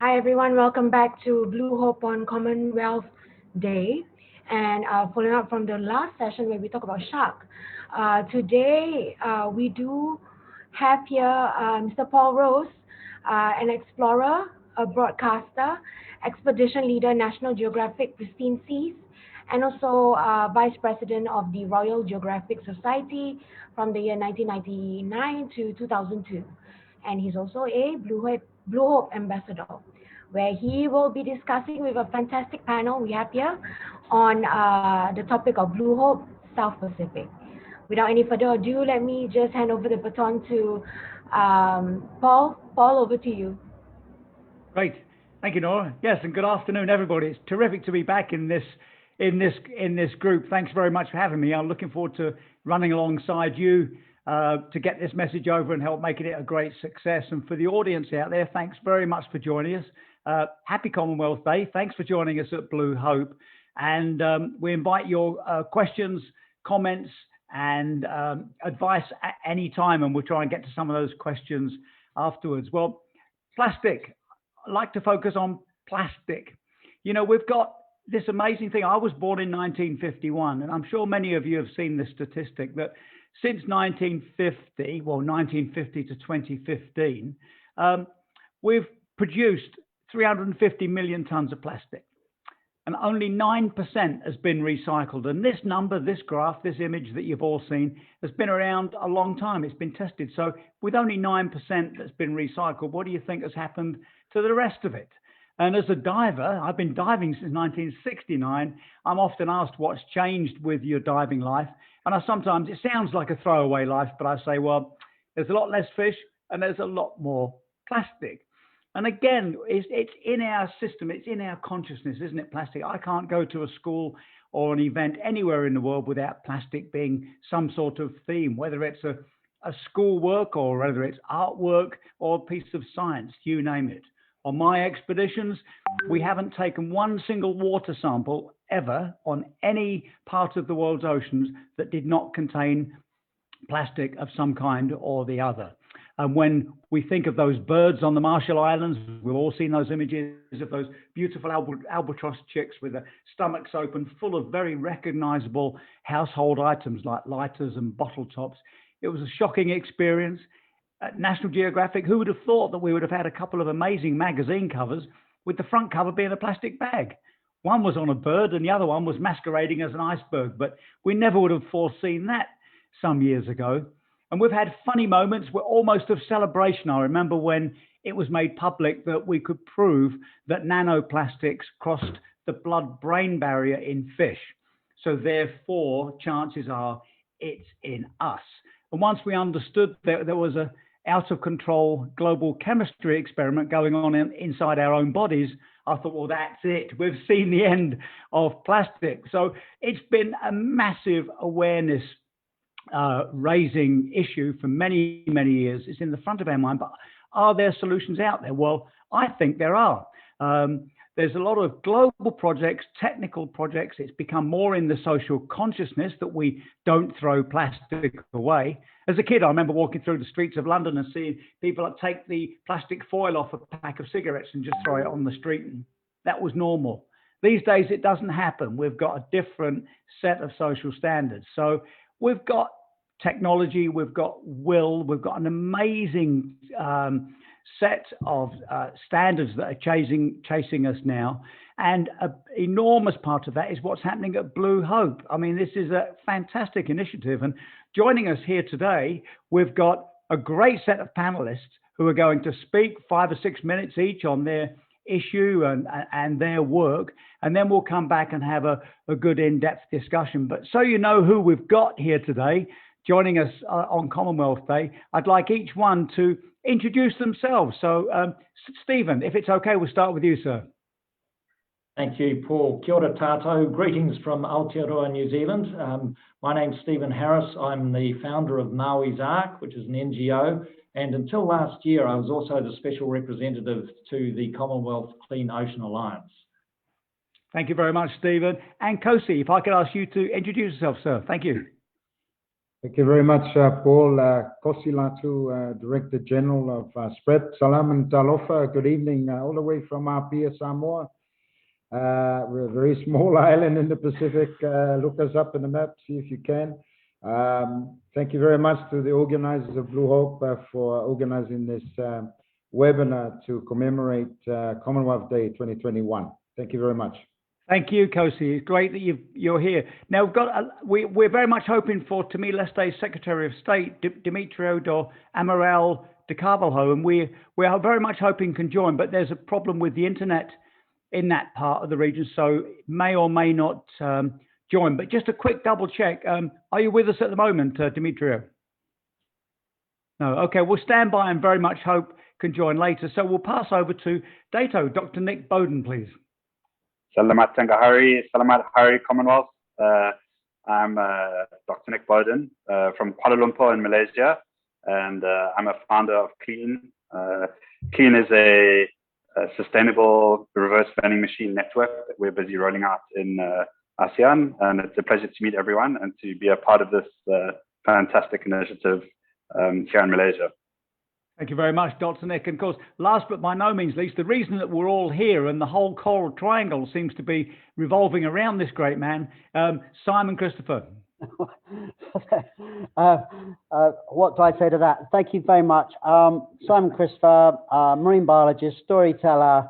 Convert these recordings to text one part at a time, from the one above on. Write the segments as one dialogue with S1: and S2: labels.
S1: Hi everyone, welcome back to Blue Hope on Commonwealth Day. And following up from the last session where we talk about shark, today we do have here Mr. Paul Rose, an explorer, a broadcaster, expedition leader, National Geographic Pristine Seas, and also Vice President of the Royal Geographic Society from the year 1999 to 2002. And he's also a Blue Hope ambassador, where he will be discussing with a fantastic panel we have here on the topic of Blue Hope South Pacific. Without any further ado, let me just hand over the baton to Paul. Paul, over to you.
S2: Great, thank you, Nora. Yes, and good afternoon, everybody. It's terrific to be back in this group. Thanks very much for having me. I'm looking forward to running alongside you to get this message over and help making it a great success. And for the audience out there, thanks very much for joining us. Happy Commonwealth Day. Thanks for joining us at Blue Hope. And we invite your questions, comments, and advice at any time, and we'll try and get to some of those questions afterwards. Well, plastic. I like to focus on plastic. You know, we've got this amazing thing. I was born in 1951, and I'm sure many of you have seen this statistic that since 1950 to 2015, we've produced 350 million tons of plastic, and only 9% has been recycled. And this number, this graph, this image that you've all seen has been around a long time. It's been tested. So with only 9% that's been recycled, what do you think has happened to the rest of it? And as a diver, I've been diving since 1969. I'm often asked what's changed with your diving life. And sometimes it sounds like a throwaway life, but I say, well, there's a lot less fish and there's a lot more plastic. And again, it's in our system, it's in our consciousness, isn't it, plastic? I can't go to a school or an event anywhere in the world without plastic being some sort of theme, whether it's a school work or whether it's artwork or a piece of science, you name it. On my expeditions, we haven't taken one single water sample ever on any part of the world's oceans that did not contain plastic of some kind or the other. And when we think of those birds on the Marshall Islands, we've all seen those images of those beautiful albatross chicks with their stomachs open, full of very recognizable household items like lighters and bottle tops. It was a shocking experience. At National Geographic, who would have thought that we would have had a couple of amazing magazine covers with the front cover being a plastic bag? One was on a bird and the other one was masquerading as an iceberg, but we never would have foreseen that some years ago. And we've had funny moments, we're almost of celebration. I remember when it was made public that we could prove that nanoplastics crossed the blood-brain barrier in fish. So therefore, chances are it's in us. And once we understood that there was a out of control global chemistry experiment going on inside our own bodies, I thought, well, that's it. We've seen the end of plastic. So it's been a massive awareness raising issue for many, many years. It's in the front of our mind, but are there solutions out there? Well, I think there are. There's a lot of global projects, technical projects. It's become more in the social consciousness that we don't throw plastic away. As a kid, I remember walking through the streets of London and seeing people take the plastic foil off a pack of cigarettes and just throw it on the street. And that was normal. These days, it doesn't happen. We've got a different set of social standards. So we've got technology, we've got will, we've got an amazing set of standards that are chasing us now. And an enormous part of that is what's happening at Blue Hope. I mean, this is a fantastic initiative. And joining us here today, we've got a great set of panelists who are going to speak 5 or 6 minutes each on their issue and their work. And then we'll come back and have a good in-depth discussion. But so you know who we've got here today, joining us on Commonwealth Day, I'd like each one to introduce themselves. So, Stephan, if it's okay, we'll start with you, sir.
S3: Thank you, Paul. Kia ora Dato. Greetings from Aotearoa, New Zealand. My name's Stephan Harris. I'm the founder of MAUI's ARC, which is an NGO. And until last year, I was also the special representative to the Commonwealth Clean Ocean Alliance.
S2: Thank you very much, Stephan. And Kosi, if I could ask you to introduce yourself, sir. Thank you.
S4: Thank you very much, Paul. Kosi, Latu, Director General of SPREP. Salam and talofa. Good evening, all the way from Apia, Samoa. We're a very small island in the Pacific. Look us up in the map, see if you can. Thank you very much to the organizers of Blue Hope for organizing this webinar to commemorate Commonwealth Day 2021. Thank you very much.
S2: Thank you, Kosi. It's great that you're here. Now, we're very much hoping for Timor-Leste's Secretary of State, Demetrio do Amaral de Carvalho, and we are very much hoping can join, but there's a problem with the internet in that part of the region, so may or may not join. But just a quick double check. Are you with us at the moment, Demetrio? No. Okay, we'll stand by and very much hope can join later. So we'll pass over to Dato, Dr. Nick Boden, please.
S5: Salamat Tanggahari, Salamat Hari Commonwealth. I'm Dr. Nick Boden from Kuala Lumpur in Malaysia, and I'm a founder of Klean. Klean is a sustainable reverse vending machine network that we're busy rolling out in ASEAN, and it's a pleasure to meet everyone and to be a part of this fantastic initiative here in Malaysia.
S2: Thank you very much, Dr. Nick. And of course, last but by no means least, the reason that we're all here and the whole Coral Triangle seems to be revolving around this great man, Simon Christopher.
S6: What do I say to that? Thank you very much. Simon Christopher, marine biologist, storyteller,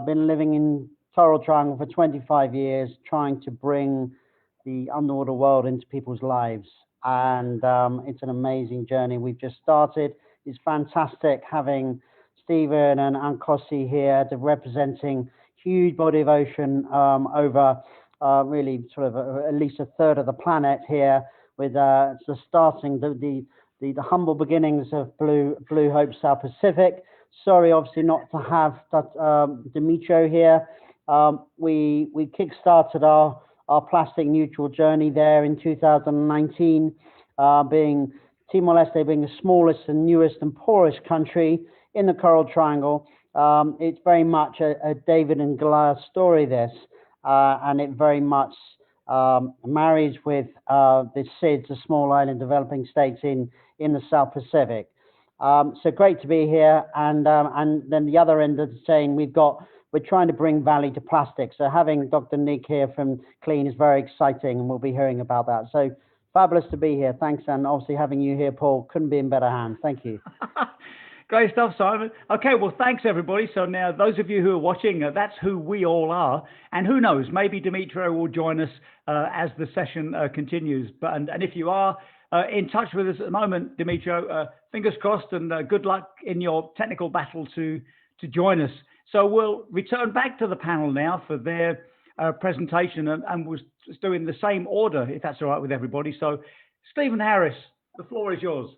S6: been living in Coral Triangle for 25 years, trying to bring the underwater world into people's lives. And it's an amazing journey we've just started. It's fantastic having Stephan and Kosi here, representing huge body of ocean over really sort of at least a third of the planet here, with starting the humble beginnings of Blue Hope South Pacific. Sorry, obviously not to have Demetrio here. We kickstarted our plastic neutral journey there in 2019, being Timor-Leste being the smallest and newest and poorest country in the Coral Triangle. It's very much a David and Goliath story, this, and it very much marries with the SIDS, the small island developing states in the South Pacific. So great to be here. And then the other end of the saying, we're trying to bring value to plastic. So having Dr. Nick here from Klean is very exciting, and we'll be hearing about that. So fabulous to be here. Thanks. And obviously having you here, Paul, couldn't be in better hands. Thank you.
S2: Great stuff, Simon. Okay, well, thanks, everybody. So now those of you who are watching, that's who we all are. And who knows, maybe Demetrio will join us as the session continues. And if you are in touch with us at the moment, Demetrio, fingers crossed, and good luck in your technical battle to join us. So we'll return back to the panel now for their presentation, and we'll just do in the same order, if that's all right with everybody. So, Stephan Harris, the floor is yours.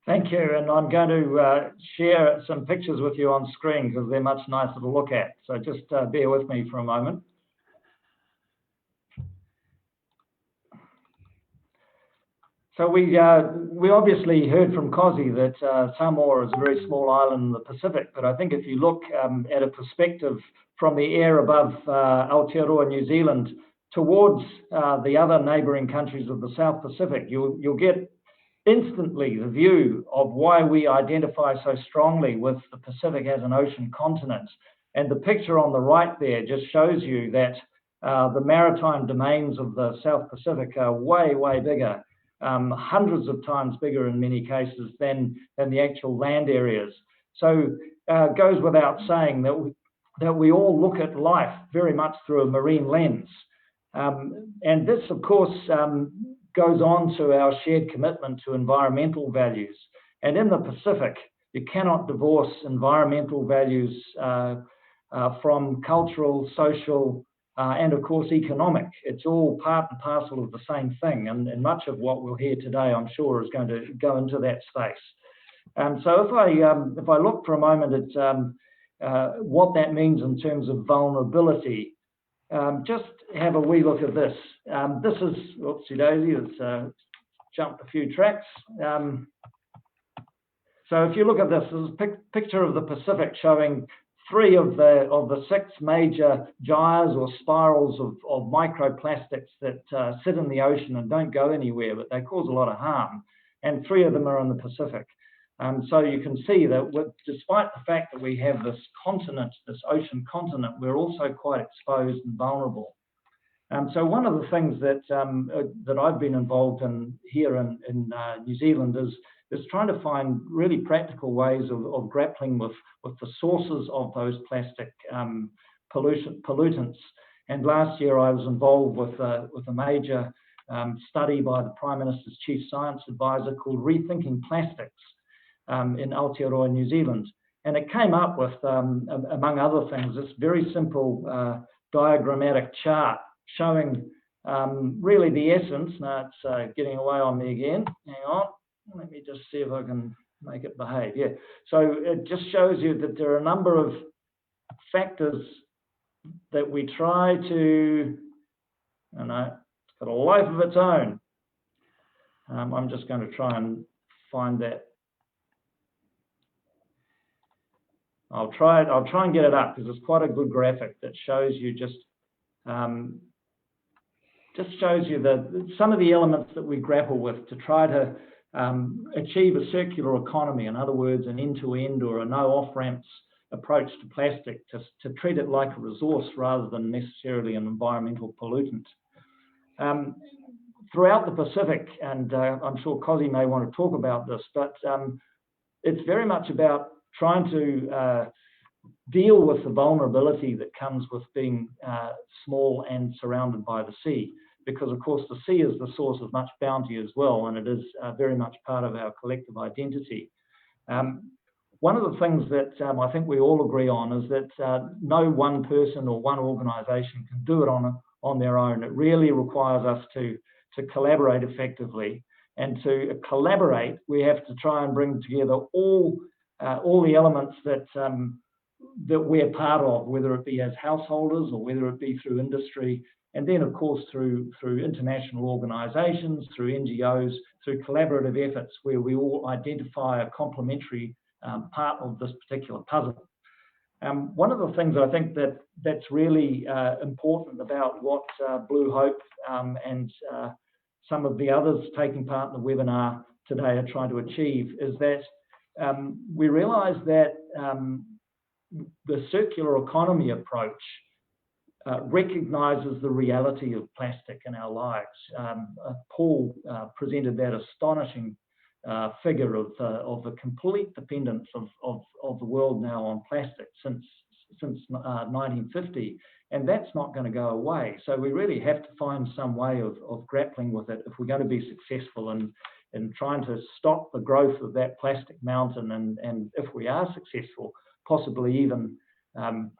S3: Thank you, and I'm going to share some pictures with you on screen because they're much nicer to look at. So just bear with me for a moment. So we obviously heard from Kosi that Timor is a very small island in the Pacific, but I think if you look at a perspective from the air above Aotearoa, New Zealand, towards the other neighbouring countries of the South Pacific, you'll get instantly the view of why we identify so strongly with the Pacific as an ocean continent. And the picture on the right there just shows you that the maritime domains of the South Pacific are way, way bigger. Hundreds of times bigger in many cases than the actual land areas. So it goes without saying that we all look at life very much through a marine lens. And this, of course, goes on to our shared commitment to environmental values. And in the Pacific, you cannot divorce environmental values from cultural, social, and of course economic. It's all part and parcel of the same thing, and much of what we'll hear today, I'm sure, is going to go into that space. So if I look for a moment at what that means in terms of vulnerability, just have a wee look at this. This is, whoopsie daisy, it's jumped a few tracks. So if you look at this, there's a picture of the Pacific showing 3 of the 6 major gyres or spirals of microplastics that sit in the ocean and don't go anywhere, but they cause a lot of harm. And 3 of them are in the Pacific. So you can see that despite the fact that we have this continent, this ocean continent, we're also quite exposed and vulnerable. So one of the things that I've been involved in here in New Zealand is trying to find really practical ways of grappling with the sources of those plastic pollutants. And last year I was involved with a major study by the Prime Minister's Chief Science Advisor called Rethinking Plastics in Aotearoa, New Zealand. And it came up with, among other things, this very simple diagrammatic chart showing really the essence. Now it's getting away on me again. Hang on, let me just see if I can make it behave. Yeah, so it just shows you that there are a number of factors that we try to, I know, it's got a life of its own. I'm just going to try and find that. I'll try and get it up because it's quite a good graphic that shows you just shows you that some of the elements that we grapple with to try to achieve a circular economy. In other words, an end-to-end or a no off-ramps approach to plastic, to treat it like a resource rather than necessarily an environmental pollutant. Throughout the Pacific, and I'm sure Kosi may want to talk about this, but it's very much about trying to deal with the vulnerability that comes with being small and surrounded by the sea, because of course the sea is the source of much bounty as well, and it is very much part of our collective identity. One of the things that I think we all agree on is that no one person or one organisation can do it on their own. It really requires us to collaborate effectively, and to collaborate we have to try and bring together all the elements that we're part of, whether it be as householders or whether it be through industry, and then of course through international organisations, through NGOs, through collaborative efforts where we all identify a complementary part of this particular puzzle. One of the things I think that's really important about what Blue Hope and some of the others taking part in the webinar today are trying to achieve is that we realise that the circular economy approach recognises the reality of plastic in our lives. Paul presented that astonishing figure of the complete dependence of the world now on plastic since 1950, and that's not going to go away. So we really have to find some way of grappling with it if we're going to be successful in trying to stop the growth of that plastic mountain, and if we are successful, possibly even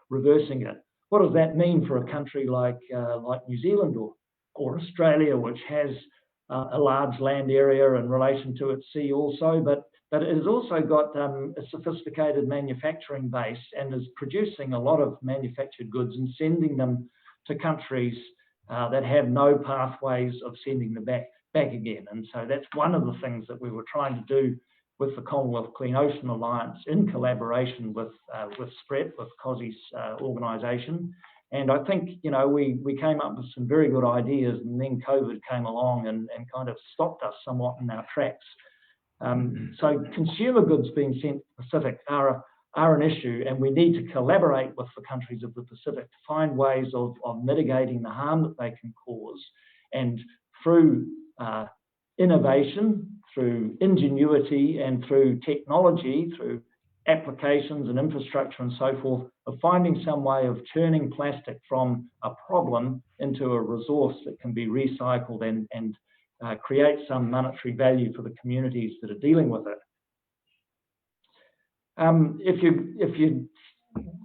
S3: reversing it. What does that mean for a country like New Zealand or Australia, which has a large land area in relation to its sea also, but it has also got a sophisticated manufacturing base and is producing a lot of manufactured goods and sending them to countries that have no pathways of sending them back again. And so that's one of the things that we were trying to do with the Commonwealth Clean Ocean Alliance in collaboration with SPREP, with Kosi's organisation. And I think, you know, we came up with some very good ideas, and then COVID came along and kind of stopped us somewhat in our tracks. So consumer goods being sent to the Pacific are an issue, and we need to collaborate with the countries of the Pacific to find ways of mitigating the harm that they can cause. And through innovation, through ingenuity, and through technology, through applications and infrastructure and so forth, of finding some way of turning plastic from a problem into a resource that can be recycled and create some monetary value for the communities that are dealing with it. If you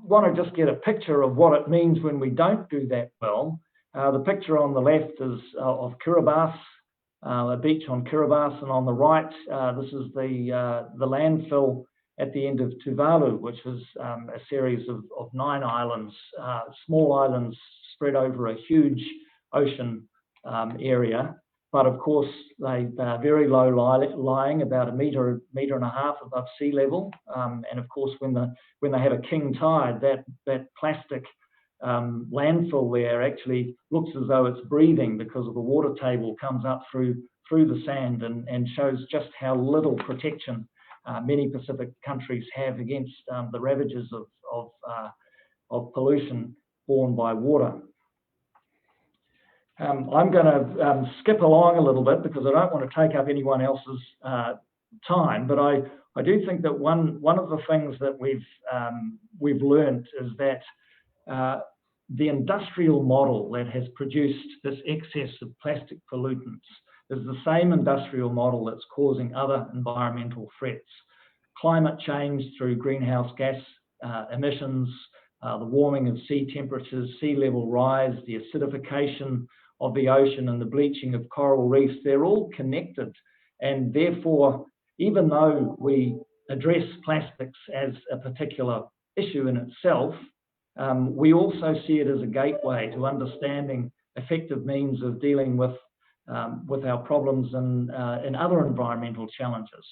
S3: want to just get a picture of what it means when we don't do that well, the picture on the left is of Kiribati, a beach on Kiribati, and on the right, this is the landfill at the end of Tuvalu, which is a series of 9 islands, small islands spread over a huge ocean area. but of course they're very low lying, about a metre and a half above sea level. And of course, when they have a king tide, that plastic landfill there actually looks as though it's breathing, because of the water table comes up through the sand, and shows just how little protection many Pacific countries have against the ravages of pollution borne by water. I'm going to skip along a little bit because I don't want to take up anyone else's time, but I do think that one of the things that we've learned is that the industrial model that has produced this excess of plastic pollutants is the same industrial model that's causing other environmental threats. Climate change through greenhouse gas emissions, the warming of sea temperatures, sea level rise, the acidification of the ocean and the bleaching of coral reefs, they're all connected. And therefore, even though we address plastics as a particular issue in itself, we also see it as a gateway to understanding effective means of dealing with our problems and other environmental challenges.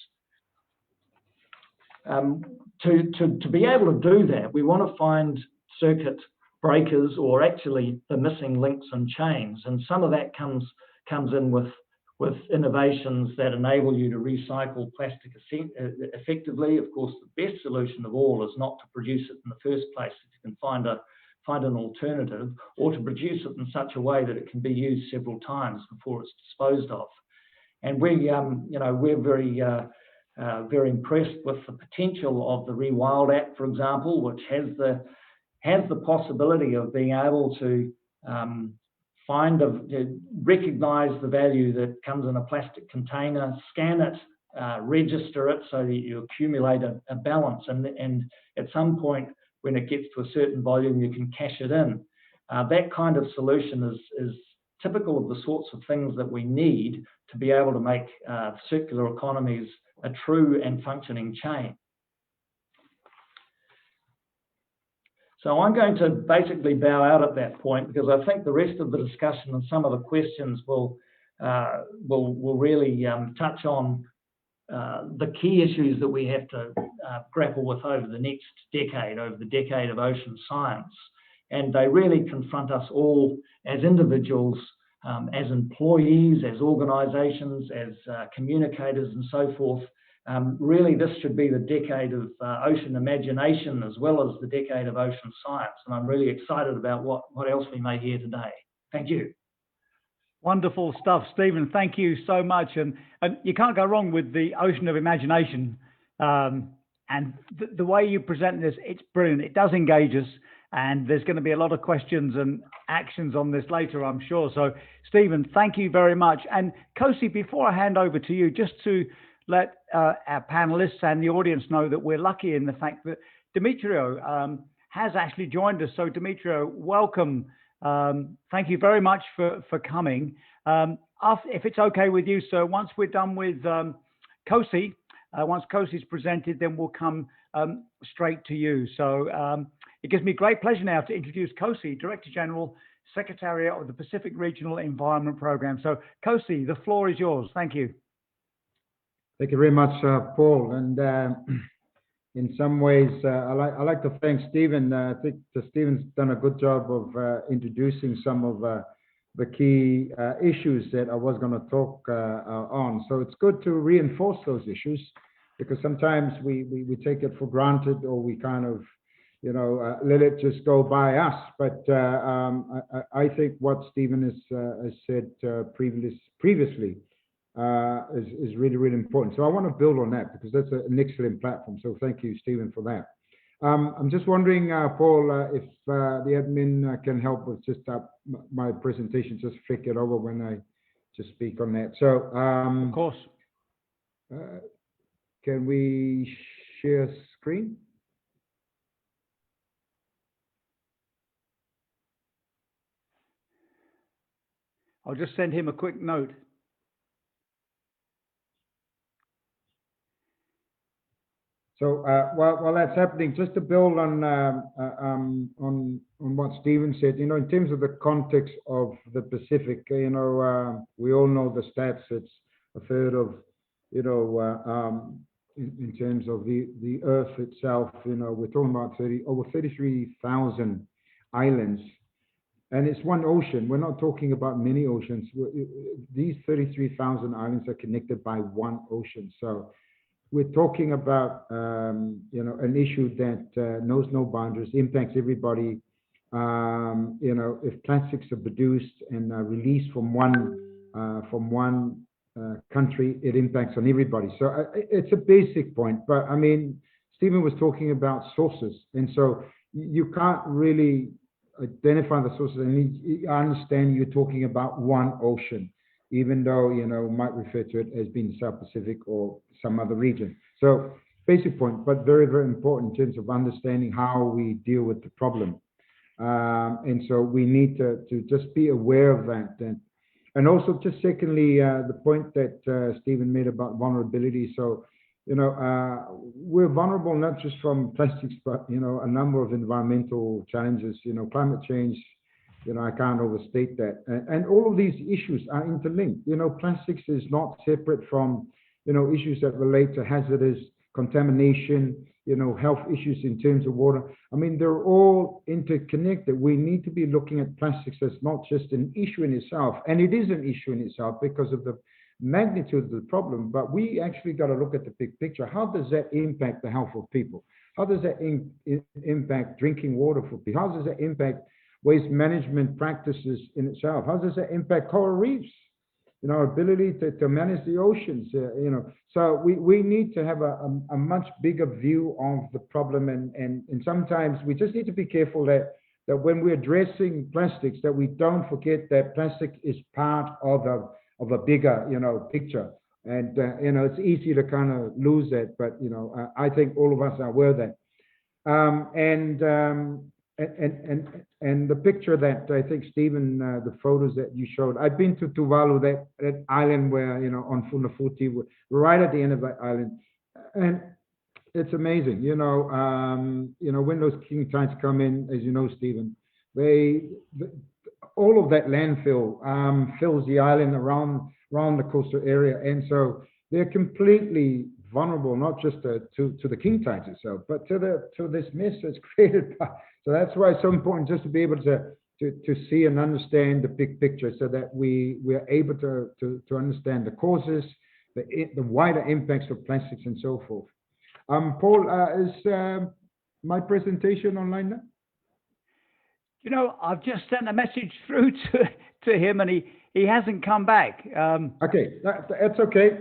S3: To be able to do that, we want to find circuit breakers, or actually the missing links and chains. And some of that comes in with innovations that enable you to recycle plastic effectively. Of course, the best solution of all is not to produce it in the first place. If you can find an alternative, or to produce it in such a way that it can be used several times before it's disposed of. And we're very impressed with the potential of the Rewild Act, for example, which has the possibility of being able to recognize the value that comes in a plastic container, scan it, register it so that you accumulate a balance, and at some point when it gets to a certain volume, you can cash it in. That kind of solution is typical of the sorts of things that we need to be able to make circular economies a true and functioning chain. So I'm going to basically bow out at that point, because I think the rest of the discussion and some of the questions will really touch on the key issues that we have to grapple with over the next decade, over the decade of ocean science. And they really confront us all as individuals, as employees, as organisations, as communicators and so forth. Really, this should be the decade of ocean imagination as well as the decade of ocean science. And I'm really excited about what else we may hear today. Thank you.
S2: Wonderful stuff, Stephen. Thank you so much. And you can't go wrong with the ocean of imagination. And the way you present this, it's brilliant. It does engage us. And there's going to be a lot of questions and actions on this later, I'm sure. So, Stephen, thank you very much. And Kosi, before I hand over to you, just to let our panelists and the audience know that we're lucky in the fact that Demetrio has actually joined us. So, Demetrio, welcome. Thank you very much for coming. If it's okay with you, sir, once we're done with Kosi, once Kosi's presented, then we'll come straight to you. So it gives me great pleasure now to introduce Kosi, Director General, Secretariat of the Pacific Regional Environment Programme. So Kosi, the floor is yours. Thank you.
S4: Thank you very much, Paul. And in some ways, I like to thank Stephen. I think Stephen's done a good job of introducing some of the key issues that I was going to talk on. So it's good to reinforce those issues, because sometimes we take it for granted, or we kind of, let it just go by us. But I think what Stephen has said previously is really, really important. So I want to build on that, because that's an excellent platform. So thank you, Stephen, for that. I'm just wondering, Paul, if the admin can help with just my presentation, just flick it over when I just speak on that. So,
S2: of course.
S4: Can we share screen?
S2: I'll just send him a quick note.
S4: So while that's happening, just to build on what Stephen said, in terms of the context of the Pacific, we all know the stats. It's a third of, in terms of the Earth itself. We're talking about over 33,000 islands, and it's one ocean. We're not talking about many oceans. These 33,000 islands are connected by one ocean. So we're talking about, an issue that knows no boundaries, impacts everybody. If plastics are produced and released from one country, it impacts on everybody. So it's a basic point. But I mean, Stephen was talking about sources, and so you can't really identify the sources. And I understand you're talking about one ocean, even though, might refer to it as being South Pacific or some other region. So basic point, but very, very important in terms of understanding how we deal with the problem. And so we need to just be aware of that. And also just secondly, the point that Stephen made about vulnerability. So, we're vulnerable not just from plastics, but, a number of environmental challenges, climate change. I can't overstate that. And all of these issues are interlinked. Plastics is not separate from, issues that relate to hazardous contamination, health issues in terms of water. I mean, they're all interconnected. We need to be looking at plastics as not just an issue in itself. And it is an issue in itself because of the magnitude of the problem. But we actually got to look at the big picture. How does that impact the health of people? How does that impact drinking water for people? How does that impact waste management practices in itself? How does that impact coral reefs? Our ability to manage the oceans, So we need to have a much bigger view of the problem. And sometimes we just need to be careful that when we're addressing plastics, that we don't forget that plastic is part of a bigger, picture. And, it's easy to kind of lose that, but, I think all of us are aware of that. And the picture that I think Stephen, the photos that you showed, I've been to Tuvalu, that island where, on Funafuti, we're right at the end of that island. And it's amazing, when those king tides come in, as you know, Stephen, all of that landfill fills the island around the coastal area. And so they're completely vulnerable, not just to the king tides itself, but to this mess that's created by. So that's why it's so important just to be able to see and understand the big picture, so that we are able to understand the causes, the wider impacts of plastics and so forth. Paul, is my presentation online now?
S2: I've just sent a message through to him, and he hasn't come back.
S4: Okay, that's okay.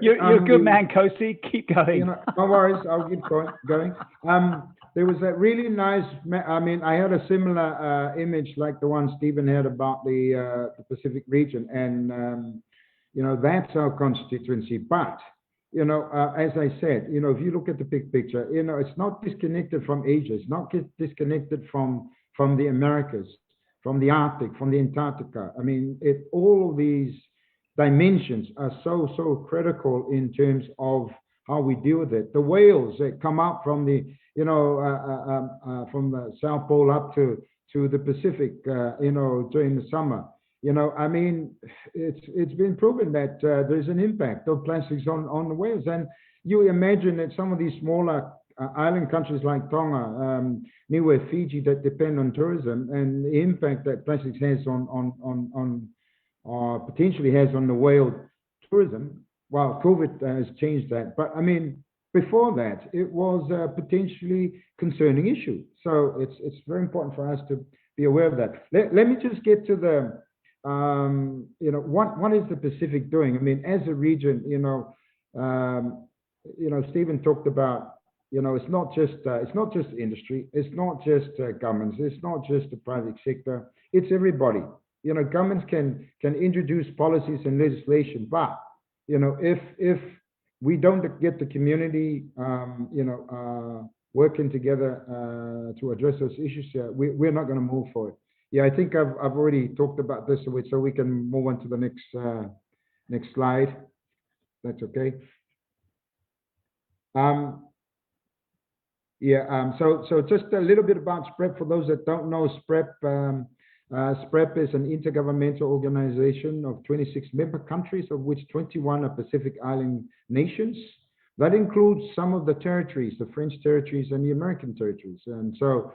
S2: You're a good man, Kosi. Keep going.
S4: No worries. I'll keep going. There was a really nice. I had a similar image like the one Stephen had about the Pacific region, and that's our constituency. But as I said, if you look at the big picture, it's not disconnected from Asia. It's not disconnected from the Americas, from the Arctic, from the Antarctica. I mean, all of these dimensions are so critical in terms of how we deal with it. The whales that come up from the from the South Pole up to the Pacific, during the summer. It's been proven that there's an impact of plastics on the whales. And you imagine that some of these smaller island countries like Tonga, Niue, Fiji, that depend on tourism, and the impact that plastics has on potentially has on the whale tourism. Well, COVID has changed that, but before that, it was a potentially concerning issue. So it's very important for us to be aware of that. Let me just get to the what is the Pacific doing? As a region, Stephen talked about. It's not just industry. It's not just governments. It's not just the private sector. It's everybody. Governments can introduce policies and legislation, but if we don't get the community, working together to address those issues, we're not going to move forward. Yeah, I think I've already talked about this, so we can move on to the next slide. That's okay. Yeah, so just a little bit about SPREP for those that don't know. SPREP is an intergovernmental organization of 26 member countries, of which 21 are Pacific Island nations. That includes some of the territories, the French territories and the American territories. And so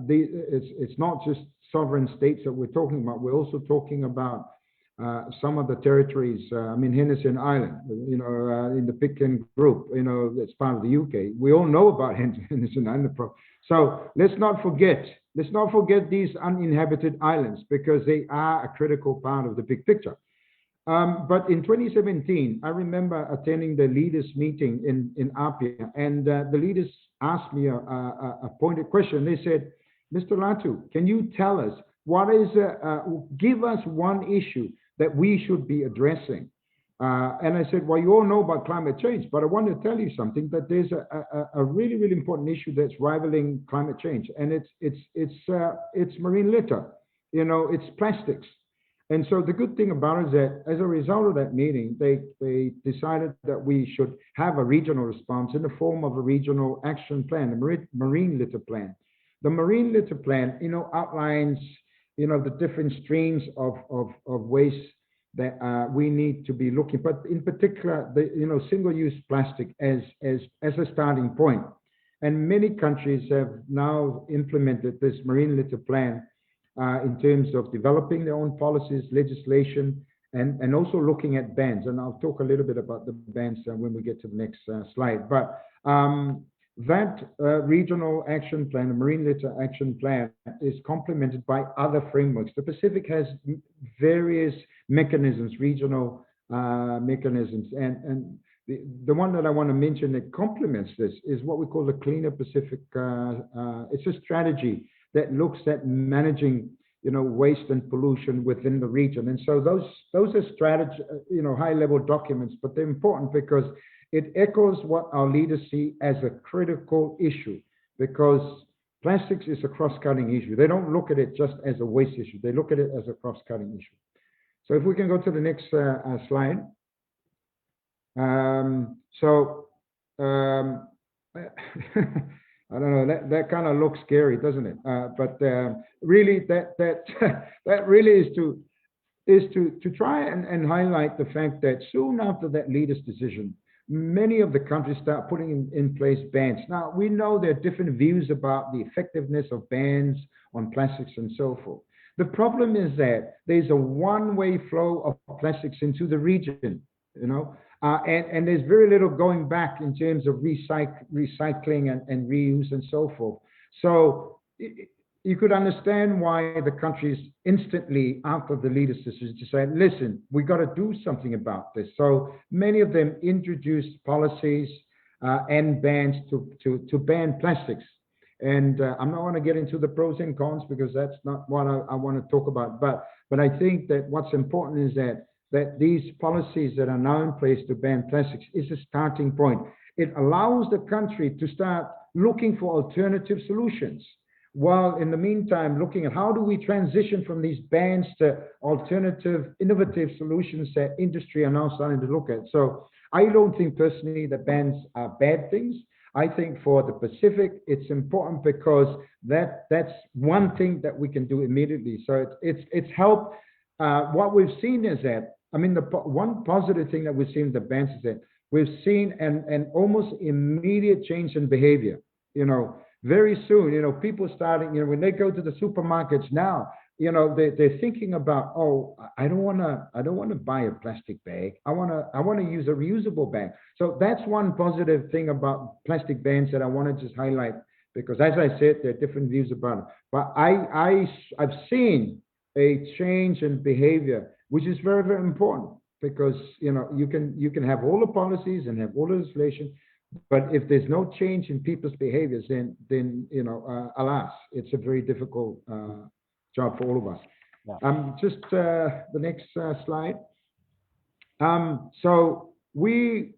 S4: it's not just sovereign states that we're talking about. We're also talking about some of the territories, Henderson Island, in the Pitcairn group, that's part of the UK. We all know about Henderson Island. So let's not forget these uninhabited islands, because they are a critical part of the big picture. But in 2017, I remember attending the leaders meeting in Apia, and the leaders asked me a pointed question. They said, Mr. Latu, can you tell us give us one issue that we should be addressing? And I said, well, you all know about climate change, but I want to tell you something, that there's a really, really important issue that's rivaling climate change, and it's marine litter. It's plastics. And so the good thing about it is that as a result of that meeting, they decided that we should have a regional response in the form of a regional action plan, a marine litter plan. The marine litter plan, outlines, the different streams of waste that we need to be looking, but in particular, the single-use plastic as a starting point. And many countries have now implemented this marine litter plan in terms of developing their own policies, legislation, and also looking at bans. And I'll talk a little bit about the bans when we get to the next slide. But that regional action plan, the marine litter action plan, is complemented by other frameworks. The Pacific has various mechanisms, regional mechanisms, and the one that I want to mention that complements this is what we call the Cleaner Pacific. It's a strategy that looks at managing, waste and pollution within the region. And so those are strategy, high-level documents, but they're important because it echoes what our leaders see as a critical issue, because plastics is a cross-cutting issue. They don't look at it just as a waste issue. They look at it as a cross-cutting issue. So if we can go to the next slide. I don't know, that kind of looks scary, doesn't it? But really, that really is to try and highlight the fact that soon after that leaders' decision, many of the countries start putting in place bans. Now, we know there are different views about the effectiveness of bans on plastics and so forth. The problem is that there's a one-way flow of plastics into the region, and there's very little going back in terms of recycling and reuse and so forth. So you could understand why the countries instantly after the leaders' decision said, listen, we got to do something about this. So many of them introduced policies and bans to ban plastics. And I'm not going to get into the pros and cons because that's not what I want to talk about. But I think that what's important is that these policies that are now in place to ban plastics is a starting point. It allows the country to start looking for alternative solutions, while in the meantime looking at how do we transition from these bans to alternative, innovative solutions that industry are now starting to look at. So I don't think personally that bans are bad things. I think for the Pacific, it's important because that's one thing that we can do immediately. So it's helped. What we've seen is that, the one positive thing that we've seen in the bans is that we've seen an almost immediate change in behavior. Very soon, people starting, when they go to the supermarkets now, they're thinking about, oh, I don't want to buy a plastic bag. I want to use a reusable bag. So that's one positive thing about plastic bans that I want to just highlight, because as I said, there are different views about it. But I've seen a change in behavior, which is very, very important, because you can have all the policies and have all the legislation, but if there's no change in people's behaviors, then alas, it's a very difficult job for all of us. Yeah. Just the next slide. So we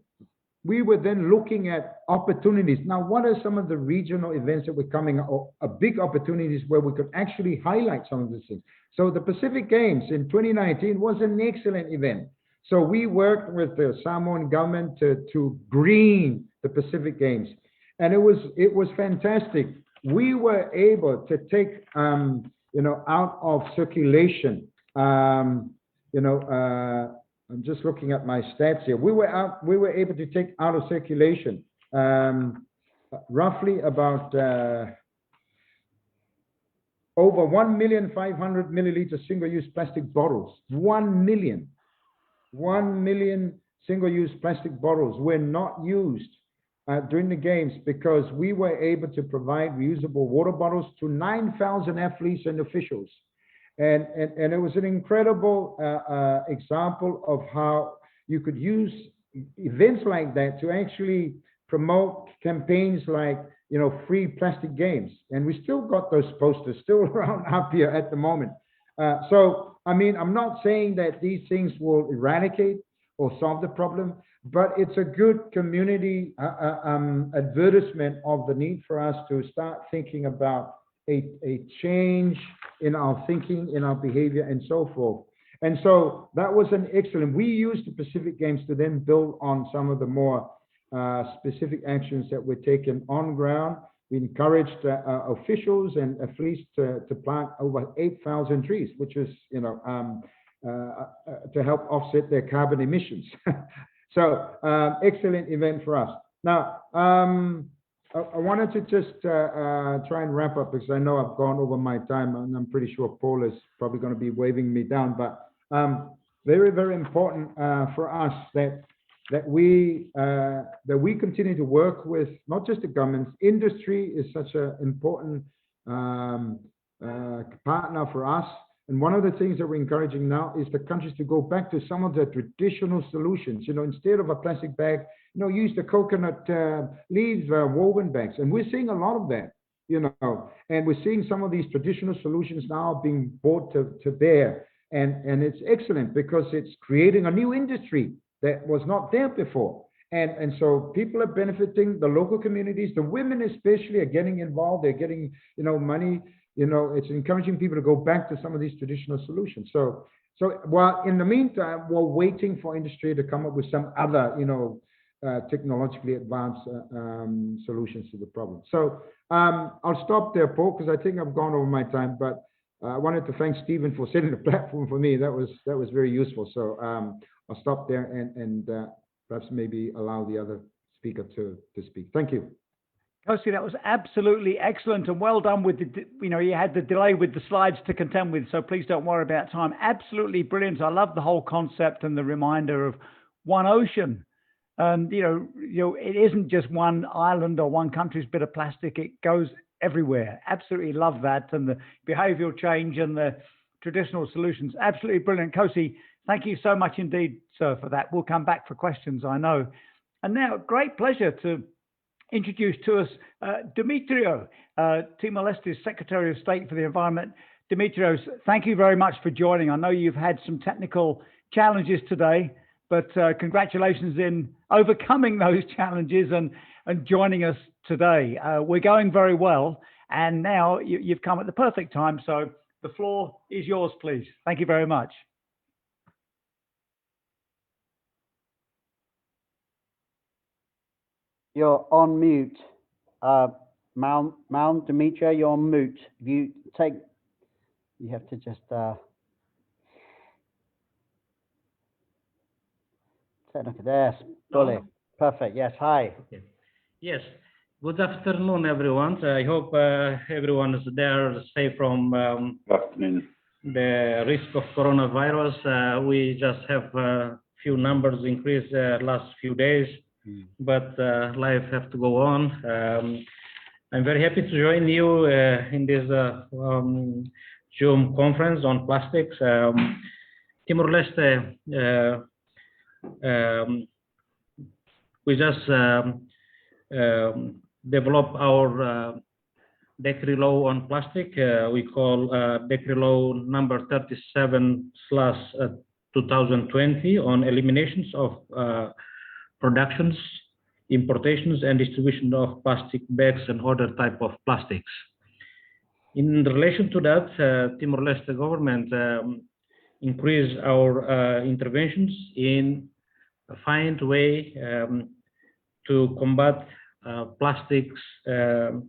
S4: were then looking at opportunities. Now, what are some of the regional events that were coming up, big opportunities where we could actually highlight some of these things? So the Pacific Games in 2019 was an excellent event. So we worked with the Samoan government to green the Pacific Games. and it was fantastic. We were able to take out of circulation. I'm just looking at my stats here. We were able to take out of circulation roughly about over 1,500,000 milliliter single-use plastic bottles. 1 million single-use plastic bottles were not used during the games because we were able to provide reusable water bottles to 9,000 athletes and officials. And it was an incredible example of how you could use events like that to actually promote campaigns like, free plastic games. And we still got those posters still around up here at the moment. So, I mean, I'm not saying that these things will eradicate or solve the problem, but it's a good community advertisement of the need for us to start thinking about a change in our thinking, in our behavior, and so forth. And so that was an excellent. We used the Pacific Games to then build on some of the more specific actions that were taken on ground. We encouraged officials and athletes to plant over 8,000 trees, which is, to help offset their carbon emissions. So excellent event for us. Now, I wanted to just try and wrap up because I know I've gone over my time, and I'm pretty sure Paul is probably going to be waving me down. But very, very important for us that we continue to work with not just the governments. Industry is such an important partner for us. And one of the things that we're encouraging now is the countries to go back to some of the traditional solutions. Instead of a plastic bag, use the coconut leaves woven bags. And we're seeing a lot of that, and we're seeing some of these traditional solutions now being brought to bear. And it's excellent because it's creating a new industry that was not there before. And so people are benefiting, the local communities, the women especially are getting involved. They're getting, money. It's encouraging people to go back to some of these traditional solutions. So while in the meantime, we're waiting for industry to come up with some other, technologically advanced solutions to the problem. So I'll stop there, Paul, because I think I've gone over my time. But I wanted to thank Stephen for setting the platform for me. That was very useful. So I'll stop there and perhaps maybe allow the other speaker to speak. Thank you.
S2: Kosi, that was absolutely excellent and well done with you had the delay with the slides to contend with, so please don't worry about time. Absolutely brilliant. I love the whole concept and the reminder of one ocean. And, it isn't just one island or one country's bit of plastic. It goes everywhere. Absolutely love that. And the behavioral change and the traditional solutions. Absolutely brilliant. Kosi, thank you so much indeed, sir, for that. We'll come back for questions, I know. And now, great pleasure to introduce to us Demetrio, Timor-Leste's Secretary of State for the Environment. Demetrio, thank you very much for joining. I know you've had some technical challenges today, but congratulations in overcoming those challenges and joining us today. We're going very well, and now you've come at the perfect time, so the floor is yours, please. Thank you very much.
S6: You're on mute. Demetrio, you're on mute. You have to just yes, fully. Perfect. Yes, hi.
S7: Okay. Yes. Good afternoon, everyone. I hope everyone is there safe from the risk of coronavirus. We just have a few numbers increased last few days, but life have to go on. I'm very happy to join you in this Zoom conference on plastics. Timor-Leste, we just developed our decree law on plastic. We call decree law number 37/2020 on eliminations of productions, importations, and distribution of plastic bags and other type of plastics. In relation to that, Timor-Leste government increase our interventions in find a way to combat plastics in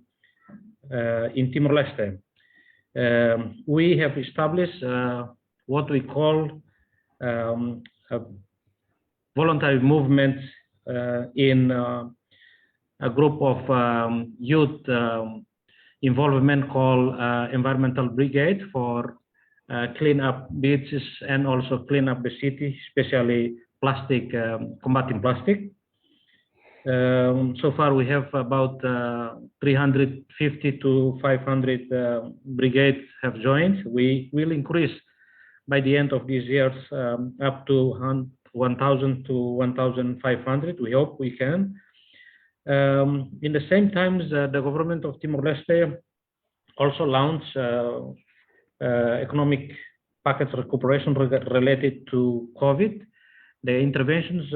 S7: Timor-Leste. We have established what we call a voluntary movement in a group of youth involvement called Environmental Brigade for clean up beaches and also clean up the city, especially plastic, combating plastic. So far, we have about 350 to 500 brigades have joined. We will increase by the end of this year up to 1,000 to 1,500. We hope we can. In the same time, the government of Timor-Leste also launched economic package recuperation related to COVID. The interventions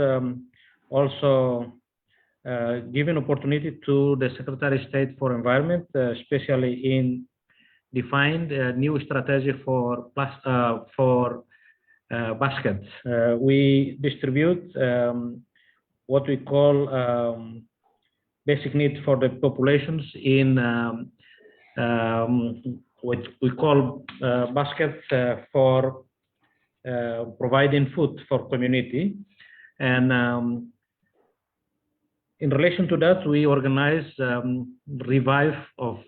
S7: also give an opportunity to the Secretary of State for Environment, especially in defined new strategy for baskets. We distribute what we call basic needs for the populations in what we call baskets for providing food for community. And in relation to that, we organize revive of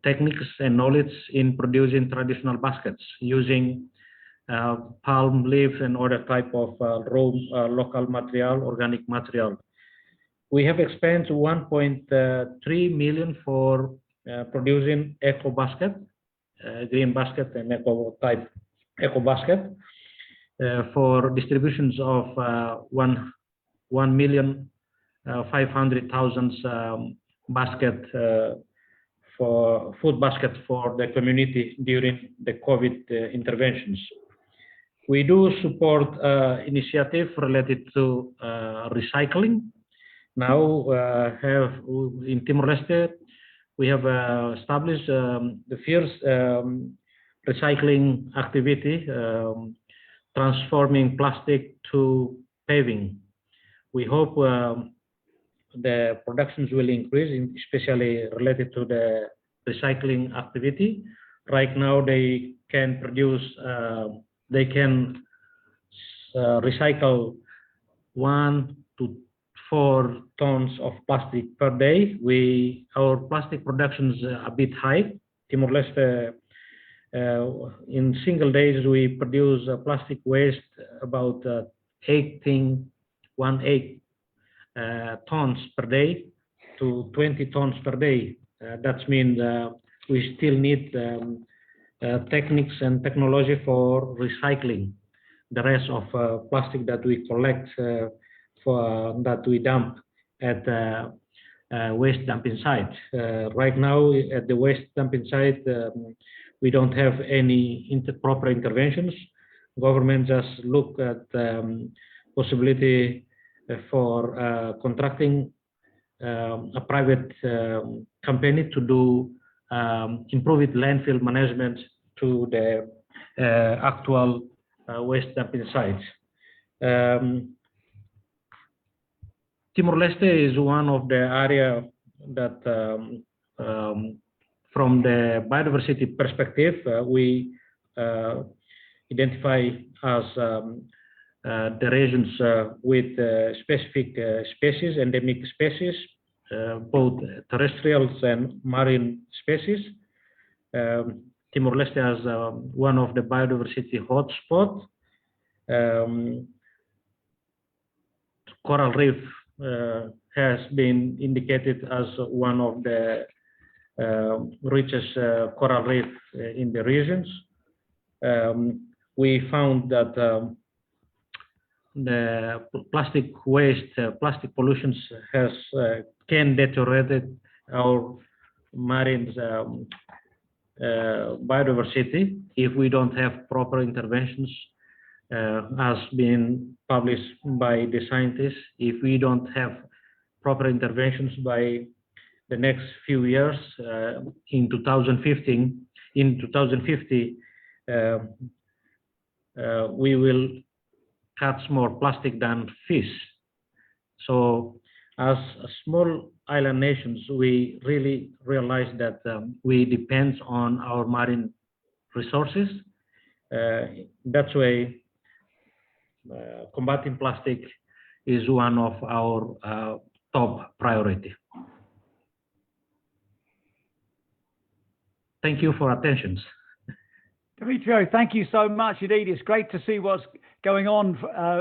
S7: techniques and knowledge in producing traditional baskets using palm leaf and other type of raw local material, organic material. We have expended 1.3 million for producing eco basket, green basket and eco type eco basket for distributions of 1,500,000 basket for food basket for the community during the COVID interventions. We do support initiative related to recycling. Now have in Timor-Leste, we have established the first recycling activity, transforming plastic to paving. We hope the productions will increase, especially related to the recycling activity. Right now, they can produce, they can recycle 1 to 4 tons of plastic per day. Our plastic production is a bit high. Timor-Leste, in single days, we produce plastic waste about 18 tons per day to 20 tons per day. That means we still need techniques and technology for recycling the rest of plastic that we collect that we dump at waste dumping site. Right now, at the waste dumping site, we don't have any proper interventions. Government just look at possibility for contracting a private company to do improved landfill management to the actual waste dumping sites. Timor-Leste is one of the area that, from the biodiversity perspective, we identify as the regions with specific species, endemic species, both terrestrials and marine species. Timor-Leste has one of the biodiversity hotspots. Coral reef has been indicated as one of the richest coral reef in the regions. We found that the plastic waste, plastic pollutions can deteriorate our marine biodiversity if we don't have proper interventions, as been published by the scientists. If we don't have proper interventions by the next few years, in 2050, we will catch more plastic than fish. So as small island nations, we really realize that we depend on our marine resources. That's why combating plastic is one of our top priority. Thank you for attention.
S2: Demetrio, thank you so much indeed. It's great to see what's going on,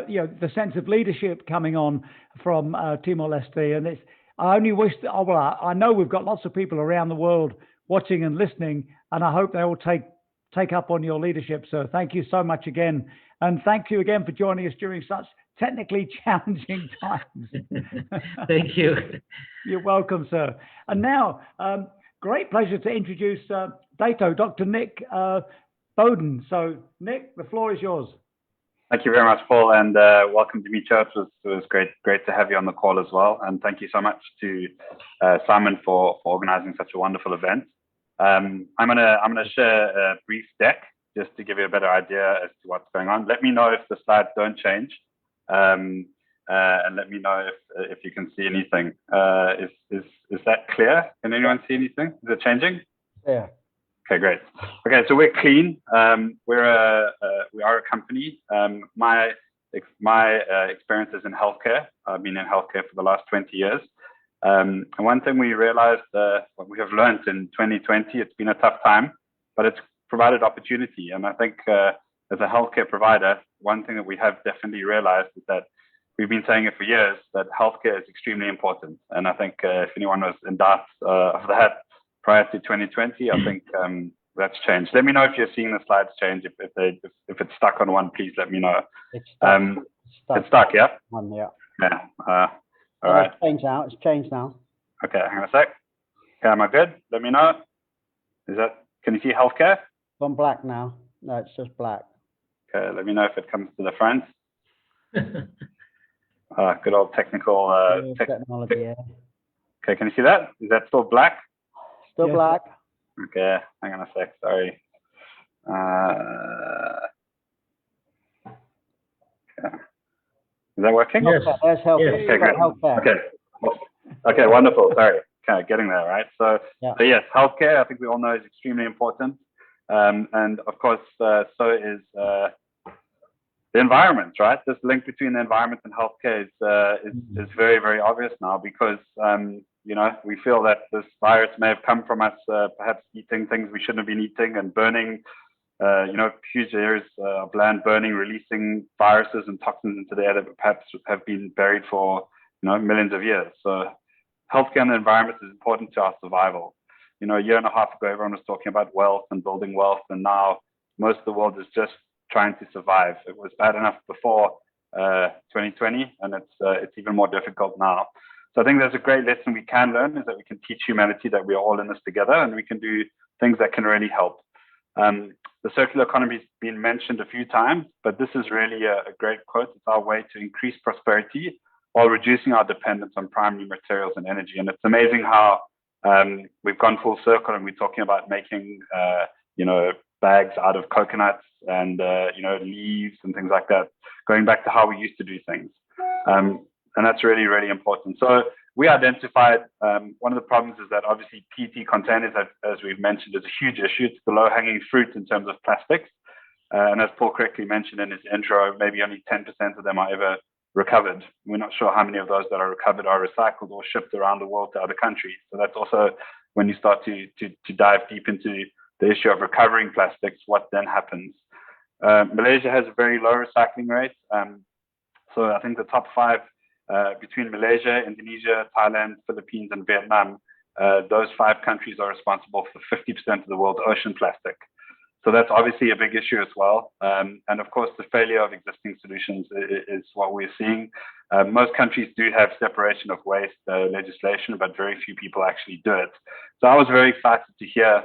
S2: you know, the sense of leadership coming on from Timor-Leste. And it's, I only wish that, oh, well, I know we've got lots of people around the world watching and listening, and I hope they all take up on your leadership. So thank you so much again. And thank you again for joining us during such technically challenging times.
S7: Thank you.
S2: You're welcome, sir. And now, great pleasure to introduce Dato, Dr. Nick Boden. So, Nick, the floor is yours.
S5: Thank you very much, Paul, and welcome, Demetrio. It was great to have you on the call as well. And thank you so much to Simon for organizing such a wonderful event. I'm gonna share a brief deck just to give you a better idea as to what's going on. Let me know if the slides don't change, and let me know if you can see anything. Is that clear? Can anyone see anything? Is it changing?
S6: Yeah.
S5: Okay, great. Okay, so we're Klean. We are a company. My experience is in healthcare. I've been in healthcare for the last 20 years. And one thing we realized, what we have learned in 2020, it's been a tough time, but it's provided opportunity. And I think as a healthcare provider, one thing that we have definitely realized is that we've been saying it for years, that healthcare is extremely important. And I think if anyone was in doubt of that prior to 2020, I think that's changed. Let me know if you're seeing the slides change. If it's stuck on one, please let me know.
S6: It's stuck.
S5: It's stuck, yeah?
S6: Yeah.
S5: Yeah. All right.
S6: It's changed now. It's changed now.
S5: Okay, hang on a sec. Okay, am I good? Let me know. Can you see healthcare?
S6: It's gone black now. No, it's just black.
S5: Okay, let me know if it comes to the front. Good old technical
S6: technology, yeah.
S5: Okay, can you see that? Is that still black?
S6: Still
S2: Yes.
S6: black.
S5: Okay, hang on a sec, sorry. Okay. Is that working?
S7: Yes.
S6: There's healthcare.
S5: Okay, great.
S6: Healthcare.
S5: Okay, wonderful. Sorry, kind of getting there, right? So yes, healthcare, I think we all know, is extremely important. And of course, so is the environment, right? This link between the environment and healthcare is very, very obvious now because, you know, we feel that this virus may have come from us perhaps eating things we shouldn't have been eating and burning, you know, huge areas of land burning, releasing viruses and toxins into the air that perhaps have been buried for, you know, millions of years. So healthcare and the environment is important to our survival. You know, a year and a half ago, everyone was talking about wealth and building wealth, and now most of the world is just trying to survive. It was bad enough before 2020, and it's even more difficult now. So I think there's a great lesson we can learn, is that we can teach humanity that we are all in this together, and we can do things that can really help. The circular economy has been mentioned a few times, but this is really a great quote. It's our way to increase prosperity while reducing our dependence on primary materials and energy. And it's amazing how we've gone full circle, and we're talking about making, you know, bags out of coconuts and, you know, leaves and things like that, going back to how we used to do things. And that's really, really important. So we identified one of the problems is that obviously PET containers, as we've mentioned, is a huge issue. It's the low-hanging fruit in terms of plastics. And as Paul correctly mentioned in his intro, maybe only 10% of them are ever recovered. We're not sure how many of those that are recovered are recycled or shipped around the world to other countries. So that's also when you start to dive deep into the issue of recovering plastics, what then happens. Malaysia has a very low recycling rate. So I think the top five between Malaysia, Indonesia, Thailand, Philippines, and Vietnam, those five countries are responsible for 50% of the world's ocean plastic. So that's obviously a big issue as well. And of course, the failure of existing solutions is what we're seeing. Most countries do have separation of waste legislation, but very few people actually do it. So I was very excited to hear,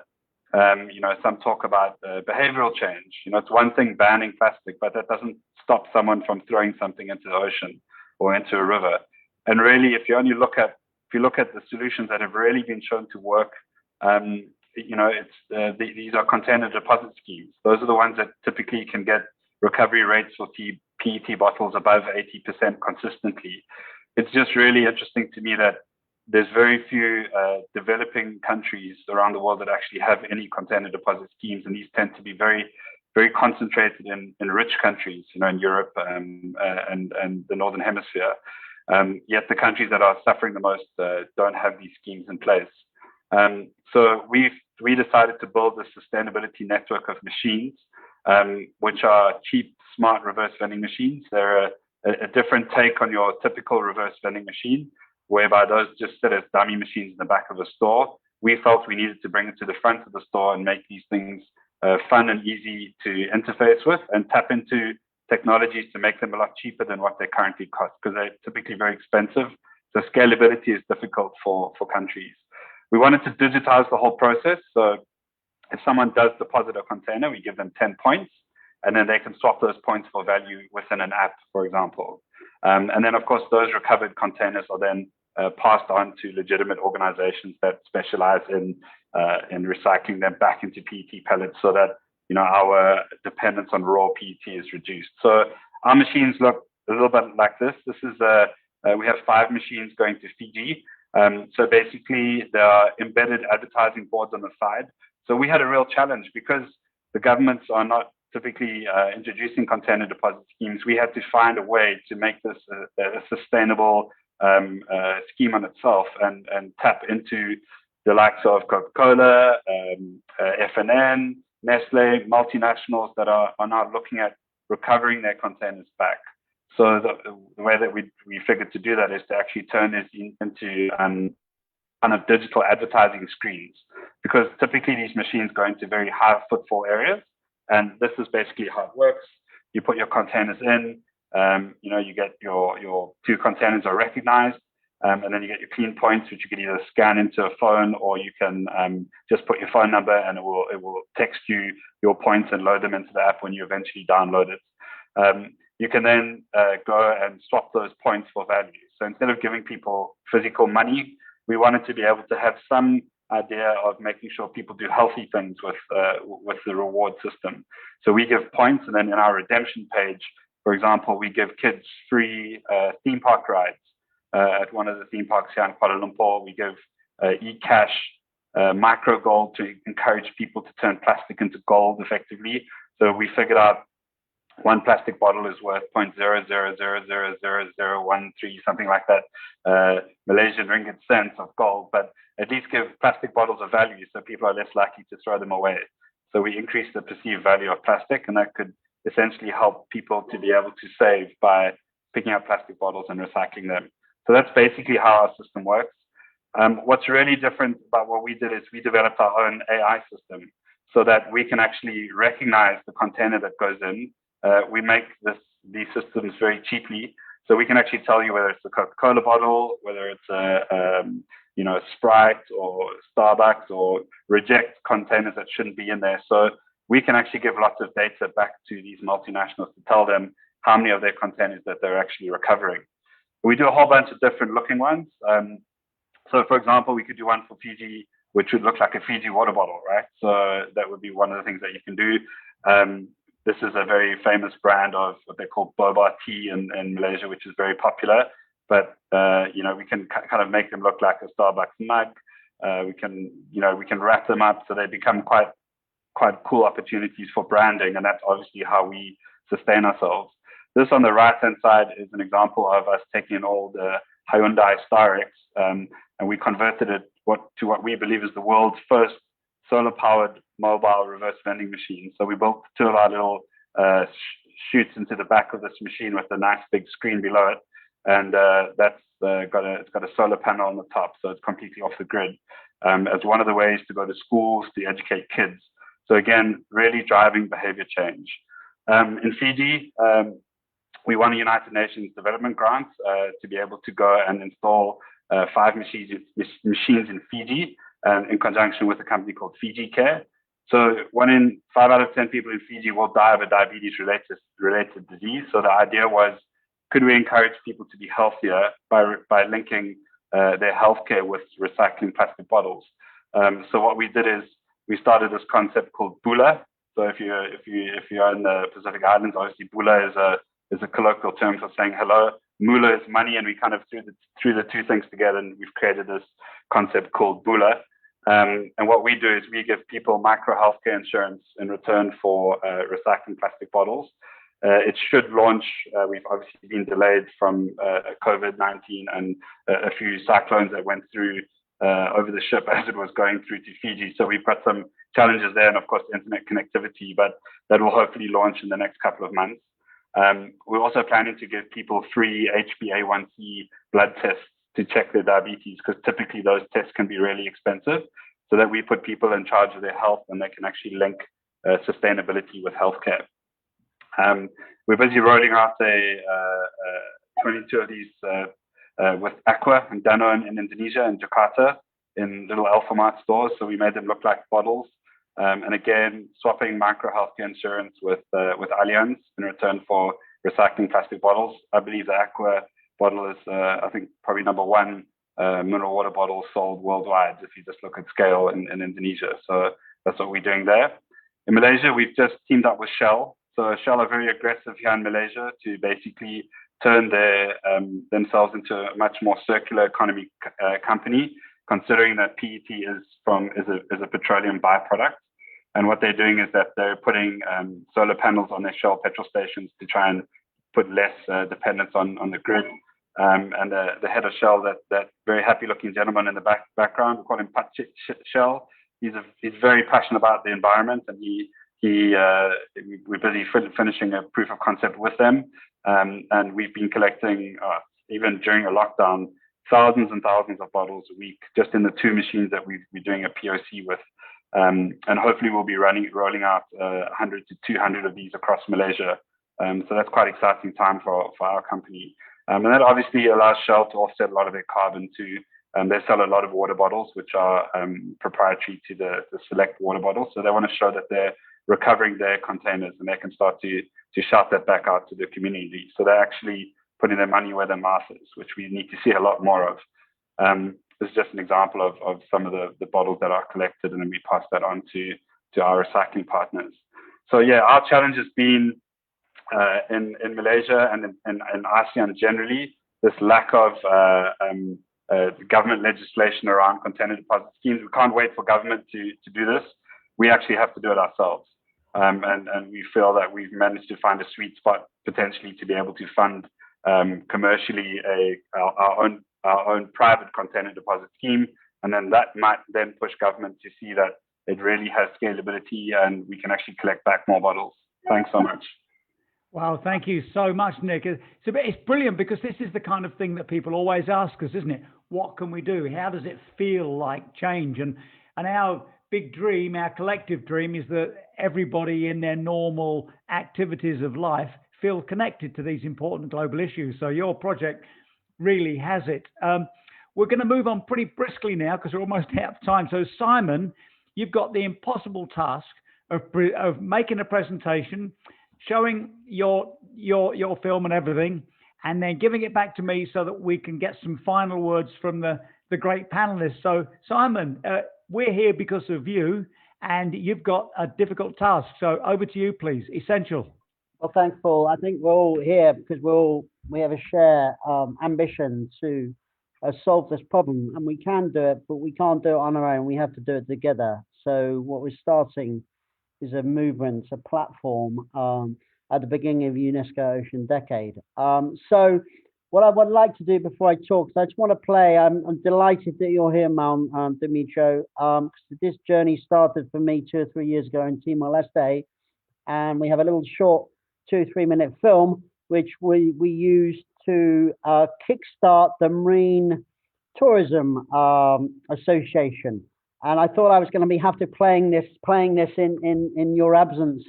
S5: you know, some talk about behavioral change. You know, it's one thing banning plastic, but that doesn't stop someone from throwing something into the ocean or into a river. And really, if you look at the solutions that have really been shown to work, you know, these are container deposit schemes. Those are the ones that typically can get recovery rates for PET bottles above 80% consistently. It's just really interesting to me that there's very few developing countries around the world that actually have any container deposit schemes, and these tend to be very, very concentrated in rich countries, you know, in Europe and the Northern Hemisphere. Yet the countries that are suffering the most don't have these schemes in place. So we decided to build a sustainability network of machines, which are cheap, smart reverse vending machines. They're a different take on your typical reverse vending machine, whereby those just sit as dummy machines in the back of a store. We felt we needed to bring it to the front of the store and make these things fun and easy to interface with, and tap into technologies to make them a lot cheaper than what they currently cost, because they're typically very expensive. So scalability is difficult for countries. We wanted to digitize the whole process. So if someone does deposit a container, we give them 10 points, and then they can swap those points for value within an app, for example. And then, of course, those recovered containers are then passed on to legitimate organizations that specialize in recycling them back into PET pellets, so that, you know, our dependence on raw PET is reduced. So our machines look a little bit like this. This is we have 5 machines going to Fiji. So basically, there are embedded advertising boards on the side. So we had a real challenge because the governments are not typically introducing container deposit schemes. We had to find a way to make this a sustainable scheme on itself, and tap into the likes of Coca-Cola, FNN, Nestle, multinationals that are now looking at recovering their containers back. So the way that we figured to do that is to actually turn this into kind of digital advertising screens, because typically these machines go into very high footfall areas, and this is basically how it works. You put your containers in, you know, you get your 2 containers are recognized, and then you get your clean points, which you can either scan into a phone, or you can just put your phone number and it will text you your points and load them into the app when you eventually download it. You can then go and swap those points for value. So instead of giving people physical money, we wanted to be able to have some idea of making sure people do healthy things with the reward system. So we give points, and then in our redemption page, for example, we give kids free theme park rides. At one of the theme parks here in Kuala Lumpur, we give e-cash, micro gold, to encourage people to turn plastic into gold effectively. So we figured out 1 plastic bottle is worth 0.00000013, something like that, Malaysian ringgit cents of gold, but at least give plastic bottles of value so people are less likely to throw them away. So we increase the perceived value of plastic, and that could essentially help people to be able to save by picking up plastic bottles and recycling them. So that's basically how our system works. What's really different about what we did is we developed our own AI system so that we can actually recognize the container that goes in. We make these systems very cheaply, so we can actually tell you whether it's a Coca-Cola bottle, whether it's a Sprite or Starbucks, or reject containers that shouldn't be in there. So we can actually give lots of data back to these multinationals to tell them how many of their containers that they're actually recovering. We do a whole bunch of different looking ones. So for example, we could do one for Fiji, which would look like a Fiji water bottle, right? So that would be one of the things that you can do. This is a very famous brand of what they call boba tea in Malaysia, which is very popular. But we can kind of make them look like a Starbucks mug. We can wrap them up so they become quite cool opportunities for branding, and that's obviously how we sustain ourselves. This on the right-hand side is an example of us taking an old Hyundai Starex, and we converted it to what we believe is the world's first solar-powered mobile reverse vending machine. So we built 2 of our little chutes into the back of this machine with a nice big screen below it, and it's got a solar panel on the top, so it's completely off the grid. As one of the ways to go to schools to educate kids. So again, really driving behavior change. In Fiji, we won a United Nations development grant to be able to go and install 5 machines in Fiji, in conjunction with a company called Fiji Care. So 5 out of 10 people in Fiji will die of a diabetes-related disease. So the idea was, could we encourage people to be healthier by linking their healthcare with recycling plastic bottles? So what we did is we started this concept called Bula. So if you're in the Pacific Islands, obviously Bula is a colloquial term for saying hello. Mula is money, and we kind of threw the two things together, and we've created this concept called Bula. And what we do is we give people micro healthcare insurance in return for recycling plastic bottles. It should launch. We've obviously been delayed from COVID-19 and a few cyclones that went through over the ship as it was going through to Fiji. So we've got some challenges there, and of course internet connectivity, but that will hopefully launch in the next couple of months. We're also planning to give people free HbA1c blood tests to check their diabetes, because typically those tests can be really expensive, so that we put people in charge of their health and they can actually link sustainability with healthcare. We're busy rolling out 22 of these with Aqua and Dato in Indonesia and Jakarta in little Alphamart stores. So we made them look like bottles. And again, swapping micro healthcare insurance with Allianz in return for recycling plastic bottles. I believe the Aqua bottle is, I think, probably #1 mineral water bottle sold worldwide if you just look at scale in Indonesia. So that's what we're doing there. In Malaysia, we've just teamed up with Shell. So Shell are very aggressive here in Malaysia to basically turn themselves into a much more circular economy company, considering that PET is a petroleum byproduct. And what they're doing is that they're putting solar panels on their Shell petrol stations to try and put less dependence on the grid. And the head of Shell, that very happy-looking gentleman in the background, we call him Pat Shell. He's very passionate about the environment, and we're busy finishing a proof of concept with them. And we've been collecting, even during a lockdown, thousands and thousands of bottles a week, just in the 2 machines that we're doing a POC with. And hopefully we'll be rolling out 100 to 200 of these across Malaysia. So that's quite an exciting time for our company. And that obviously allows Shell to offset a lot of their carbon too. They sell a lot of water bottles, which are proprietary to the select water bottles. So they want to show that they're recovering their containers, and they can start to shout that back out to the community. So they're actually putting their money where their mouth is, which we need to see a lot more of. This is just an example of some of the bottles that are collected, and then we pass that on to our recycling partners. So yeah, our challenge has been in Malaysia and in ASEAN generally, this lack of government legislation around container deposit schemes. We can't wait for government to do this. We actually have to do it ourselves. And we feel that we've managed to find a sweet spot potentially to be able to fund commercially our own private container deposit scheme. And then that might then push government to see that it really has scalability and we can actually collect back more bottles. Thanks so much.
S2: Wow, thank you so much, Nick. It's brilliant, because this is the kind of thing that people always ask us, isn't it? What can we do? How does it feel like change? And our big dream, our collective dream, is that everybody in their normal activities of life feel connected to these important global issues. So your project really has it. We're going to move on pretty briskly now, because we're almost out of time. So Simon, you've got the impossible task of making a presentation, showing your film and everything, and then giving it back to me so that we can get some final words from the great panelists. So Simon, we're here because of you, and you've got a difficult task. So over to you, please. Essential.
S6: Well, thanks, Paul. I think we're all here because we have a shared ambition to solve this problem, and we can do it, but we can't do it on our own. We have to do it together. So what we're starting is a movement, a platform at the beginning of UNESCO Ocean Decade. So what I would like to do before I talk, I just want to play, I'm delighted that you're here, Demetrio, because this journey started for me 2 or 3 years ago in Timor-Leste, and we have a little short 2-3 minute film, which we used to kickstart the Marine Tourism Association. And I thought I was going to have to playing this in your absence,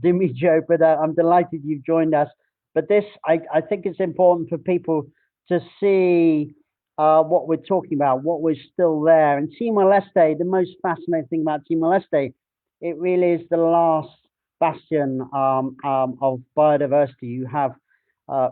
S6: Demetrio, but I'm delighted you've joined us. But this, I think it's important for people to see what we're talking about, what was still there. And Timor-Leste, the most fascinating thing about Timor-Leste, it really is the last bastion of biodiversity. You have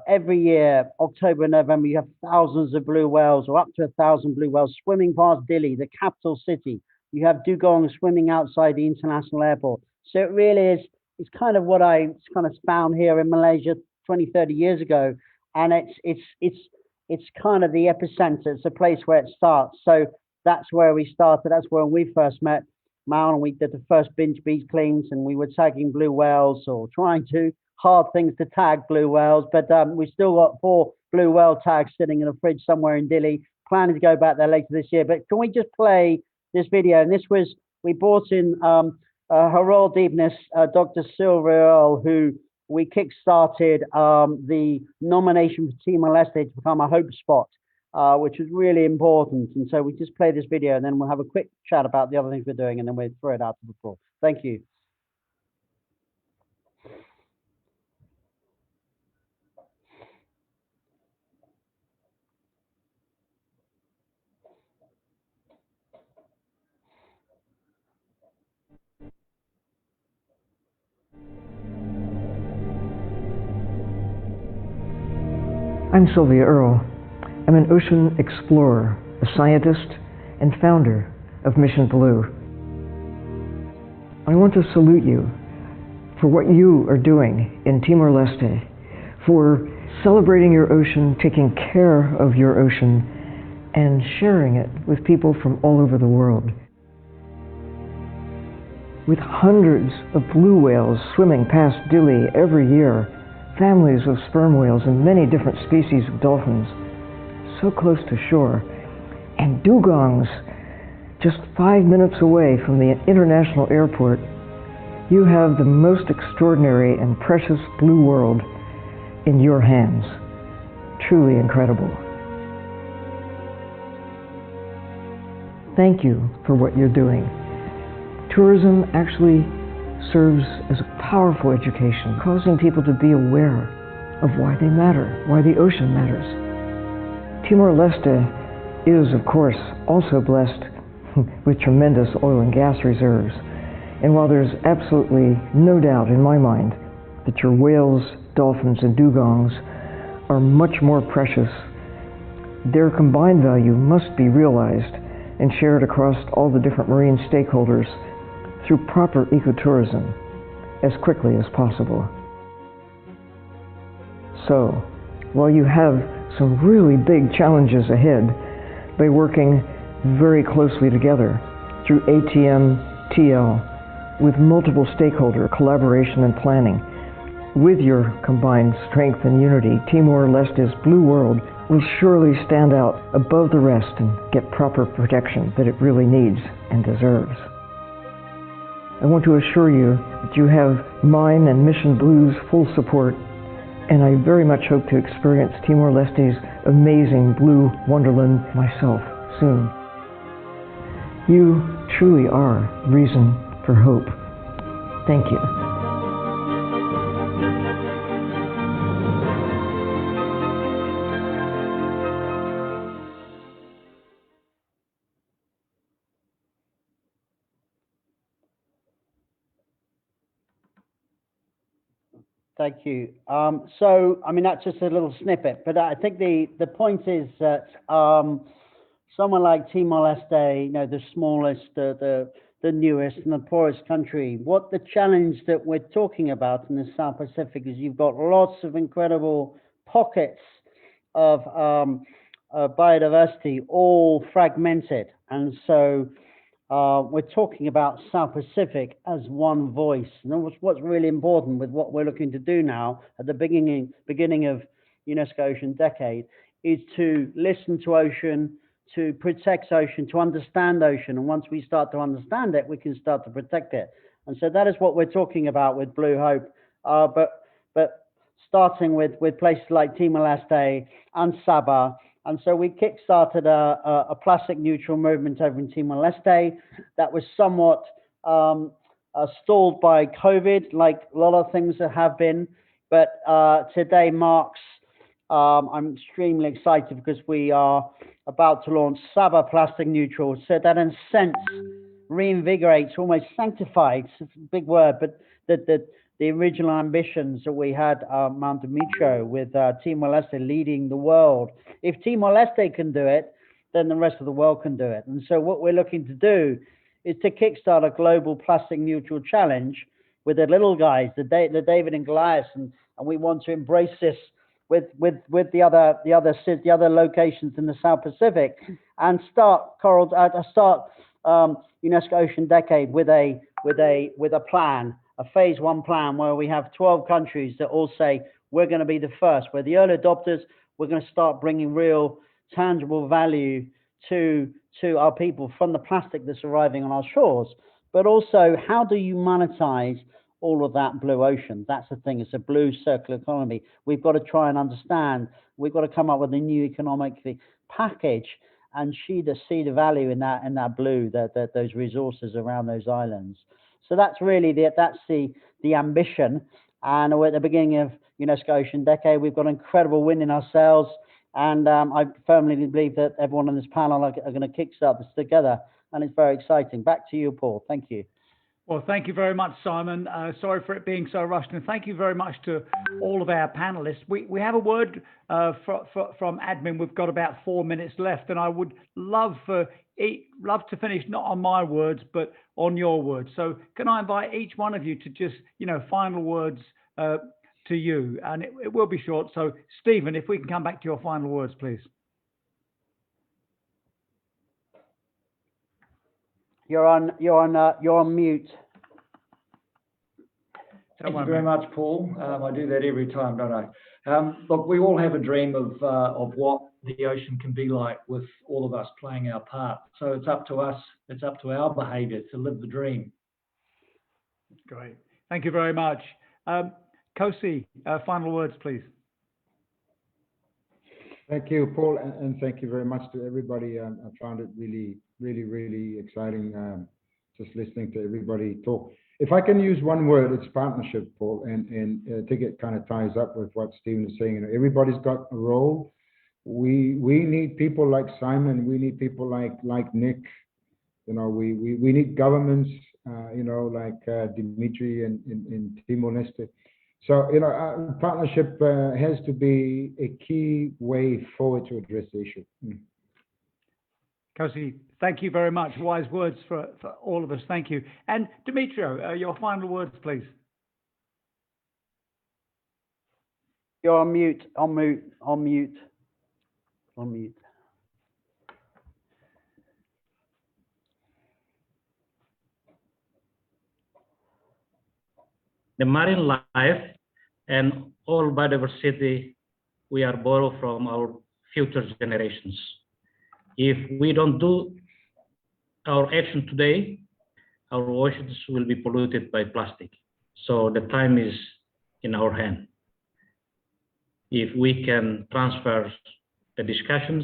S6: every year, October and November, you have thousands of blue whales, or up to 1,000 blue whales, swimming past Dili, the capital city. You have dugong swimming outside the international airport. So it really is, it's kind of what I kind of found here in Malaysia 20, 30 years ago. and it's kind of the epicenter. It's a place where it starts. So that's where we started. That's where we first met Mal, and we did the first binge beach cleans, and we were tagging blue whales, or trying to, hard things to tag blue whales, but we still got 4 blue whale tags sitting in a fridge somewhere in Dili, planning to go back there later this year. But can we just play this video? And this was, we brought in Her Royal Deepness, Dr. Sylvia Earle, who we kick-started the nomination for Timor-Leste to become a hope spot, which is really important. And so we just play this video, and then we'll have a quick chat about the other things we're doing, and then we'll throw it out to the floor. Thank you.
S8: I'm Sylvia Earle. I'm an ocean explorer, a scientist, and founder of Mission Blue. I want to salute you for what you are doing in Timor-Leste, for celebrating your ocean, taking care of your ocean, and sharing it with people from all over the world. With hundreds of blue whales swimming past Dili every year, families of sperm whales and many different species of dolphins so close to shore, and dugongs just 5 minutes away from the international airport, you have the most extraordinary and precious blue world in your hands. Truly incredible. Thank you for what you're doing. Tourism actually serves as a powerful education, causing people to be aware of why they matter, why the ocean matters. Timor-Leste is, of course, also blessed with tremendous oil and gas reserves. And while there's absolutely no doubt in my mind that your whales, dolphins, and dugongs are much more precious, their combined value must be realized and shared across all the different marine stakeholders through proper ecotourism as quickly as possible. So, while you have some really big challenges ahead, by working very closely together through ATM-TL with multiple stakeholder collaboration and planning, with your combined strength and unity, Timor-Leste's blue world will surely stand out above the rest and get proper protection that it really needs and deserves. I want to assure you that you have mine and Mission Blue's full support, and I very much hope to experience Timor-Leste's amazing blue wonderland myself soon. You truly are reason for hope. Thank you.
S6: Thank you. So, I mean, that's just a little snippet, but I think the point is that someone like Timor-Leste, you know, the smallest, the newest and the poorest country, what the challenge that we're talking about in the South Pacific is you've got lots of incredible pockets of biodiversity, all fragmented. And so we're talking about South Pacific as one voice. And what's really important with what we're looking to do now at the beginning of UNESCO Ocean Decade is to listen to ocean, to protect ocean, to understand ocean. And once we start to understand it, we can start to protect it. And so that is what we're talking about with Blue Hope. But starting with places like Timor-Leste and Sabah. And so we kick-started a plastic neutral movement over in Timor-Leste that was somewhat stalled by COVID, like a lot of things that have been. But today marks, I'm extremely excited because we are about to launch Sabah Plastic Neutral. So that in a sense reinvigorates, almost sanctifies, it's a big word, but the original ambitions that we had Mount Demetrio with Timor-Leste leading the world. If Timor-Leste can do it, then the rest of the world can do it. And so what we're looking to do is to kickstart a global plastic neutral challenge with the little guys, the David and Goliath, and we want to embrace this with the other locations in the South Pacific, and start UNESCO Ocean Decade with a plan, a phase 1 plan, where we have 12 countries that all say we're going to be the first. We're the early adopters. We're going to start bringing real tangible value to our people from the plastic that's arriving on our shores. But also, how do you monetize all of that blue ocean? That's the thing. It's a blue circular economy. We've got to try and understand. We've got to come up with a new economic package and see the value in that blue, those resources around those islands. So that's really the ambition. And we're at the beginning of UNESCO Ocean Decade. We've got an incredible wind in our sails, and I firmly believe that everyone on this panel are going to kickstart this together, and it's very exciting. Back to you, Paul. Thank you.
S2: Well, thank you very much, Simon. Sorry for it being so rushed, and thank you very much to all of our panelists. We have a word from admin. We've got about 4 minutes left, and I would love to finish not on my words, but on your words. So can I invite each one of you to just, final words to you, and it will be short. So Stephen, if we can come back to your final words, please.
S6: You're on mute.
S3: Thank you very much, Paul. I do that every time, don't I? Look, we all have a dream of what the ocean can be like, with all of us playing our part. So it's up to us, it's up to our behaviour to live the dream.
S2: Great. Thank you very much. Kosi, final words, please.
S4: Thank you, Paul, and thank you very much to everybody. I found it really exciting just listening to everybody talk. If I can use one word, it's partnership, Paul, and I think it kind of ties up with what Stephen is saying. Everybody's got a role. We need people like Simon. We need people like Nick. We need governments. Like Demetrio in Timor Leste. So partnership has to be a key way forward to address the issue.
S2: Kosi, thank you very much. Wise words for all of us. Thank you. And Demetrio, your final words, please.
S6: You're on mute. On mute.
S7: The marine life and all biodiversity we are borrowed from our future generations. If we don't do our action today, our oceans will be polluted by plastic. So the time is in our hand. If we can transfer the discussions,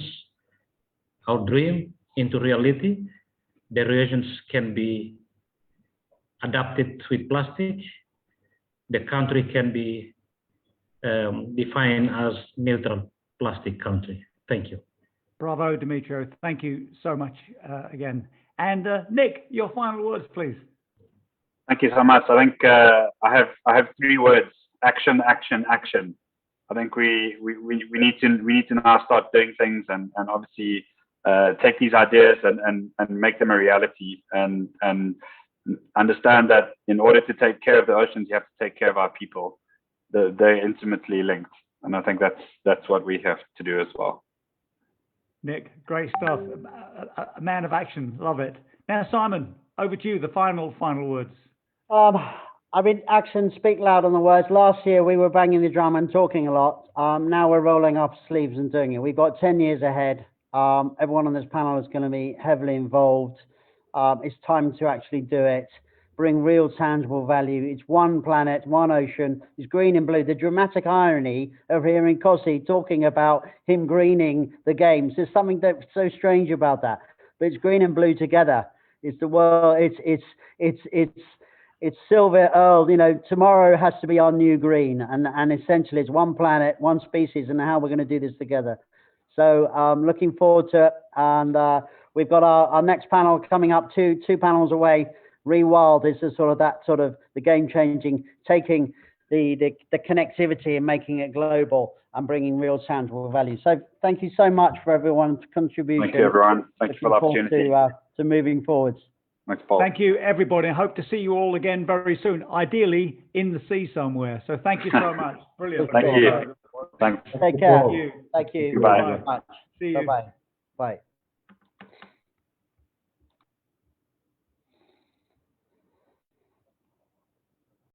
S7: our dream into reality, the oceans can be adapted with plastic. The country can be defined as neutral plastic country. Thank you.
S2: Bravo, Demetrio. Thank you so much again. And Nick, your final words, please.
S5: Thank you so much. I think I have 3 words: action, action, action. I think we need to now start doing things and obviously take these ideas and make them a reality and understand that in order to take care of the oceans, you have to take care of our people. They're intimately linked, and I think that's what we have to do as well.
S2: Nick, great stuff. A man of action. Love it. Now, Simon, over to you. The final words.
S6: Actions speak louder than the words. Last year we were banging the drum and talking a lot. Now we're rolling up sleeves and doing it. We've got 10 years ahead. Everyone on this panel is going to be heavily involved. It's time to actually do it. Bring real tangible value. It's one planet, one ocean. It's green and blue. The dramatic irony of hearing Kosi talking about him greening the games. There's something that's so strange about that. But it's green and blue together. It's the world. It's Silver Earl. Tomorrow has to be our new green. And essentially, it's one planet, one species, and how we're going to do this together. So looking forward to it. And we've got our next panel coming up two panels away. Rewild is the game-changing, taking the connectivity and making it global and bringing real tangible value. So thank you so much for everyone's contribution.
S5: Thank you, everyone. Thank you for the opportunity.
S6: To moving forwards.
S5: Thanks, Paul.
S2: Thank you, everybody. I hope to see you all again very soon, ideally in the sea somewhere. So thank you so much. Brilliant.
S5: Thank you. Thanks.
S6: Take care.
S2: Thank you.
S6: Thank you
S5: Bye.
S6: very much.
S2: See you.
S6: Bye-bye. Bye.